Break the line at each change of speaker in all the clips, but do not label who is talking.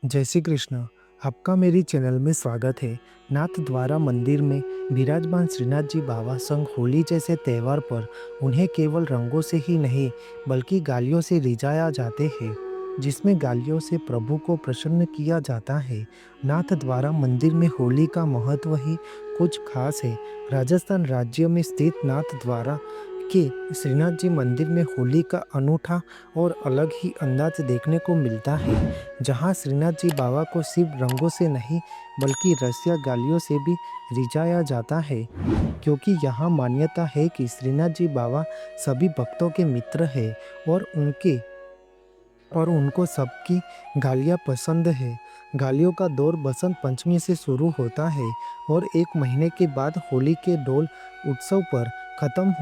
जय श्री कृष्ण। आपका मेरी चैनल में स्वागत है। नाथ द्वारा मंदिर में विराजमान श्रीनाथ जी बाबा संग होली जैसे त्योहार पर उन्हें केवल रंगों से ही नहीं बल्कि गालियों से रिझाया जाते हैं, जिसमें गालियों से प्रभु को प्रसन्न किया जाता है। नाथ द्वारा मंदिर में होली का महत्व ही कुछ खास है। राजस्थान राज्य में स्थित नाथ द्वारा के श्रीनाथ जी मंदिर में होली का अनूठा और अलग ही अंदाज देखने को मिलता है, जहां श्रीनाथ जी बाबा को सिर्फ रंगों से नहीं बल्कि रसिया गालियों से भी रिझाया जाता है, क्योंकि यहाँ मान्यता है कि श्रीनाथ जी बाबा सभी भक्तों के मित्र हैं और उनको सबकी गालियाँ पसंद है। गालियों का दौर बसंत पंचमी से शुरू होता है और एक महीने के बाद होली के डोल उत्सव पर खत्म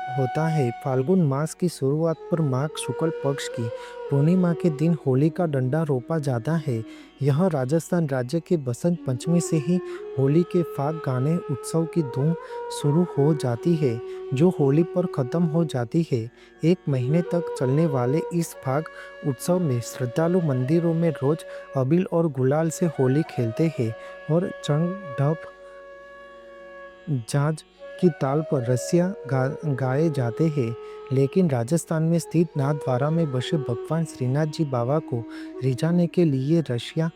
होता है। फाल्गुन मास की शुरुआत पर माघ शुक्ल पक्ष की पूर्णिमा के दिन होली का डंडा रोपा जाता है। यह राजस्थान राज्य के बसंत पंचमी से ही होली के फाग गाने उत्सव की धूम शुरू हो जाती है, जो होली पर खत्म हो जाती है। एक महीने तक चलने वाले इस फाग उत्सव में श्रद्धालु मंदिरों में रोज अबील और गुलाल से होली खेलते हैं और चंग ढप झांझ की ताल पर रसिया गाए जाते हैं। लेकिन राजस्थान में स्थित नाथद्वारा में बसे भगवान श्रीनाथ जी बाबा को रिझाने के लिए रसिया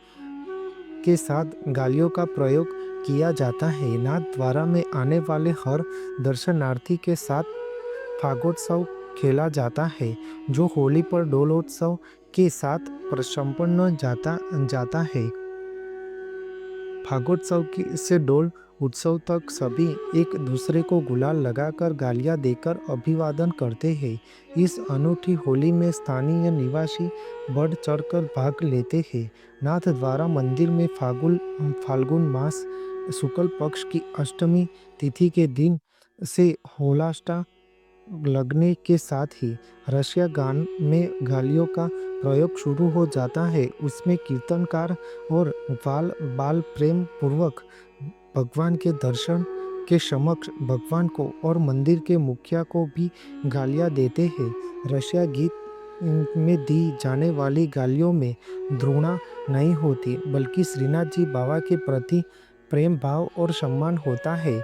के साथ गालियों का प्रयोग किया जाता है। नाथद्वारा में आने वाले हर दर्शनार्थी के साथ फागोत्सव खेला जाता है, जो होली पर डोलोत्सव के साथ संपन्न जाता है। फागोत्सव से डोल उत्सव तक सभी एक दूसरे को गुलाल लगाकर गालियां देकर अभिवादन करते हैं। इस अनूठी होली में स्थानीय निवासी बढ़ चढ़कर भाग लेते हैं। नाथ द्वारा मंदिर में फाल्गुन मास शुक्ल पक्ष की अष्टमी तिथि के दिन से होलाष्टा लगने के साथ ही रसिया गान में गालियों का प्रयोग शुरू हो जाता है। उसमें कीर्तनकार और बाल प्रेम पूर्वक भगवान के दर्शन के समक्ष भगवान को और मंदिर के मुखिया को भी गालियां देते हैं। रसिया गीत में दी जाने वाली गालियों में द्रोणा नहीं होती, बल्कि श्रीनाथ जी बाबा के प्रति प्रेम भाव और सम्मान होता है।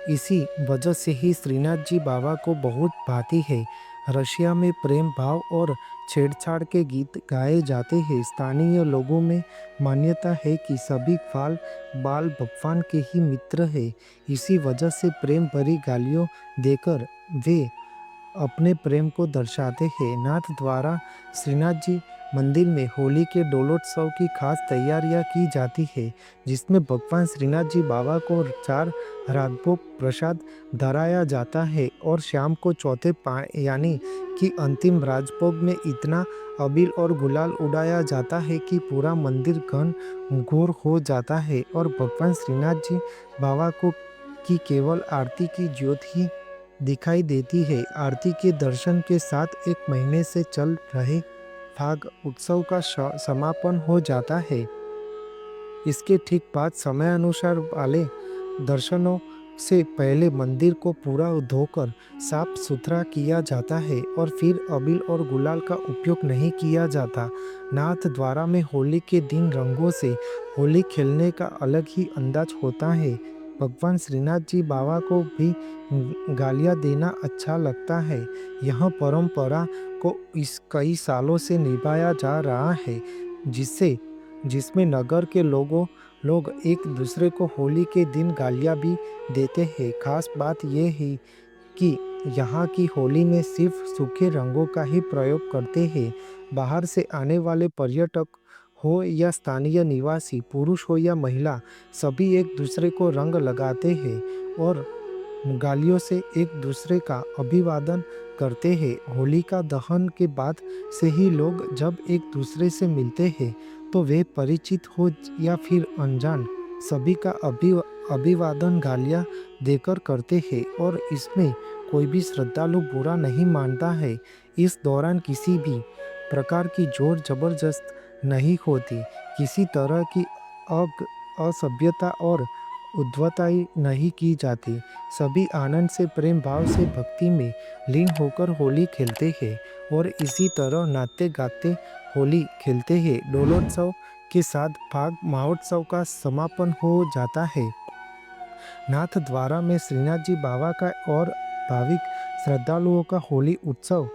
इसी वजह से ही श्रीनाथ जी बाबा को बहुत भाती है। रशिया में प्रेम भाव और छेड़छाड़ के गीत गाए जाते हैं। स्थानीय लोगों में मान्यता है कि सभी बाल भगवान के ही मित्र हैं। इसी वजह से प्रेम भरी गालियों देकर वे अपने प्रेम को दर्शाते हैं। नाथ द्वारा श्रीनाथ जी मंदिर में होली के डोलोत्सव की खास तैयारियां की जाती है, जिसमें भगवान श्रीनाथ जी बाबा को 4 राजभोग प्रसाद धराया जाता है और शाम को चौथे यानी कि अंतिम राजभोग में इतना अबील और गुलाल उड़ाया जाता है कि पूरा मंदिर घन घोर हो जाता है और भगवान श्रीनाथ जी बाबा को की केवल आरती की ज्योत ही दिखाई देती है। आरती के दर्शन के साथ एक महीने से चल रहे फाग उत्सव का समापन हो जाता है। इसके ठीक बाद समय अनुसार वाले दर्शनों से पहले मंदिर को पूरा धोकर साफ सुथरा किया जाता है और फिर अबील और गुलाल का उपयोग नहीं किया जाता। नाथ द्वारा में होली के दिन रंगों से होली खेलने का अलग ही अंदाज होता है। भगवान श्रीनाथ जी बाबा को भी गालियां देना अच्छा लगता है। यह परंपरा को इस कई सालों से निभाया जा रहा है, जिसमें नगर के लोग एक दूसरे को होली के दिन गालियां भी देते हैं। खास बात यह है कि यहाँ की होली में सिर्फ सूखे रंगों का ही प्रयोग करते हैं। बाहर से आने वाले पर्यटक हो या स्थानीय निवासी, पुरुष हो या महिला, सभी एक दूसरे को रंग लगाते हैं और गालियों से एक दूसरे का अभिवादन करते हैं। होलिका दहन के बाद से ही लोग जब एक दूसरे से मिलते हैं तो वे परिचित हो या फिर अनजान, सभी का अभिवादन गालियां देकर करते हैं और इसमें कोई भी श्रद्धालु बुरा नहीं मानता है। इस दौरान किसी भी प्रकार की जोर जबरदस्त नहीं होती, किसी तरह की असभ्यता और उद्धवताई नहीं की जाती। सभी आनंद से, प्रेम भाव से, भक्ति में लीन होकर होली खेलते हैं और इसी तरह नाचते गाते होली खेलते हैं। डोलोत्सव के साथ फाग महोत्सव का समापन हो जाता है। नाथ द्वारा में श्रीनाथ जी बाबा का और भाविक श्रद्धालुओं का होली उत्सव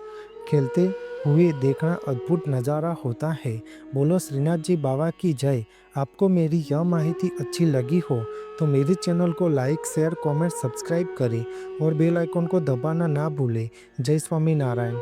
खेलते हुए देखना अद्भुत नज़ारा होता है। बोलो श्रीनाथ जी बाबा की जय। आपको मेरी यह माहिती अच्छी लगी हो तो मेरे चैनल को लाइक शेयर कमेंट सब्सक्राइब करें और बेल आइकन को दबाना ना भूलें। जय स्वामी नारायण।